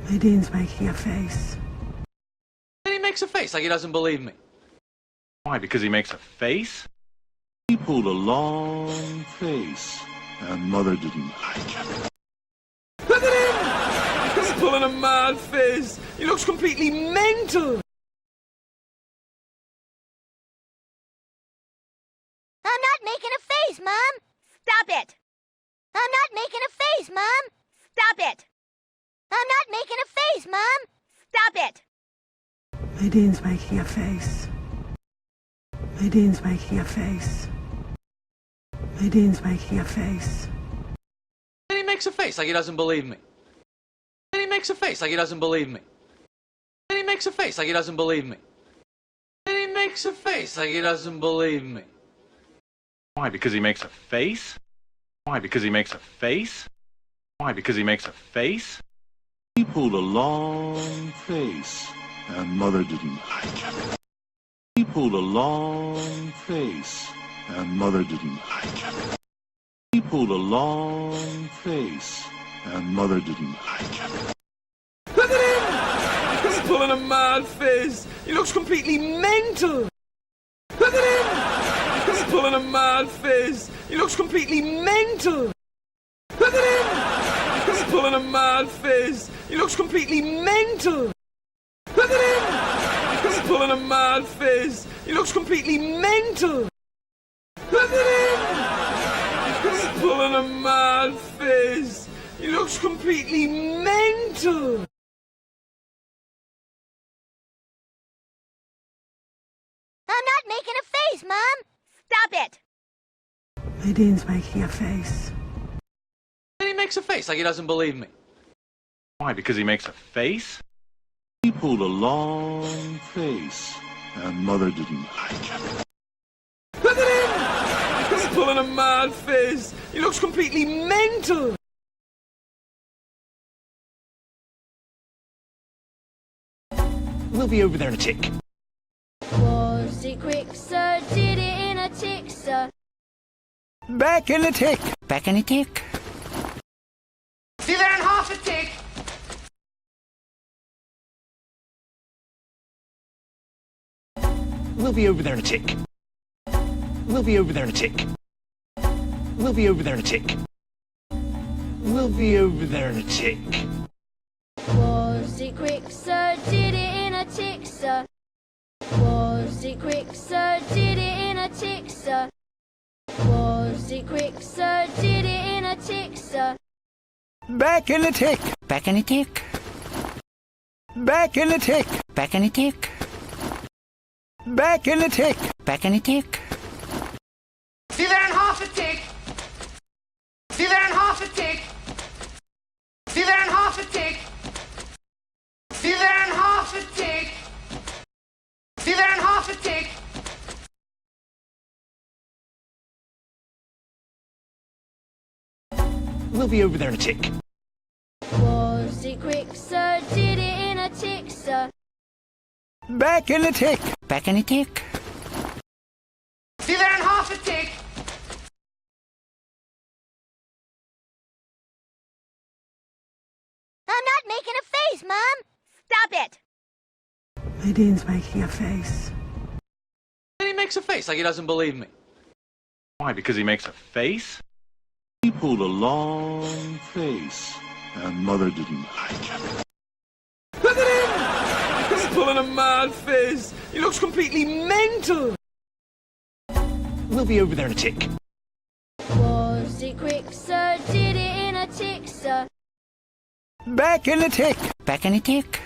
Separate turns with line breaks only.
Nadine's making a face.
And he makes a face like he doesn't believe me.
Why? Because he makes a face?
He pulled a long face, and Mother didn't like it.
Look at him! He's pulling a mad face. He looks completely mental.
I'm not making a face, Mom. Stop it. I'm not making a face, Mom. Stop it. I'm not making a face, Mom. Stop it.
Nadine's making a face. Nadine's making a face. Nadine's making a face.
And he makes a face like he doesn't believe me. And he makes a face like he doesn't believe me. And he makes a face like he doesn't believe me. And he makes a face like he doesn't believe me.
Why? Because he makes a face? Why? Because he makes a face? Why? Because he makes a face?
He pulled a long face, and Mother didn't like it. He pulled a long face, and Mother didn't like it. He pulled a long face, and Mother didn't like it.
Look at him! He's pulling a mad face. He looks completely mental. Look at him! He's pulling a mad face. He looks completely mental. Look at him! He's pulling a mad face. He looks completely mental. Look at him! He's pulling a mad face. He looks completely mental. Look at him! He's pulling a mad face. He looks completely mental.
I'm not making a face, Mom. Stop it.
Nadine's making a face.
And he makes a face like he doesn't believe me.
Why? Because he makes a face?
He pulled a long face, and Mother didn't like it.
Look at him! He's pulling a mad face. He looks completely mental.
We'll be over there in a tick.
Was it quick, sir? Did it in a tick, sir?
Back in a tick. Back in a tick.
See there in half a tick.
We'll be over there in a tick. We'll be over there in a tick. We'll be over there in a tick. We'll be over there in a tick.
Was it quick, sir? Did it in a tick, sir? Was it quick, sir? Did it in a tick, sir? Was it quick, sir? Did it in a tick, sir?
Back in a tick. Back in a tick. Back in a tick. Back in a tick. Back in a tick. Back in a tick.
See there in half a tick. See there in half a tick. See there in half a tick. See there in half a tick. See there in half a tick.
We'll be over there in a tick.
Was it quick, sir? Did it in a tick, sir?
Back in a tick. Back in a tick.
See there in half a tick.
I'm not making a face, Mom. Stop it.
Nadine's making a face.
And he makes a face like he doesn't believe me.
Why? Because he makes a face?
He pulled a long face, and Mother didn't like it.
Look at him! He's pulling a mad face. He looks completely mental.
We'll be over there in a tick.
Was it quick, sir? Did it in a tick, sir?
Back in a tick. Back in a tick.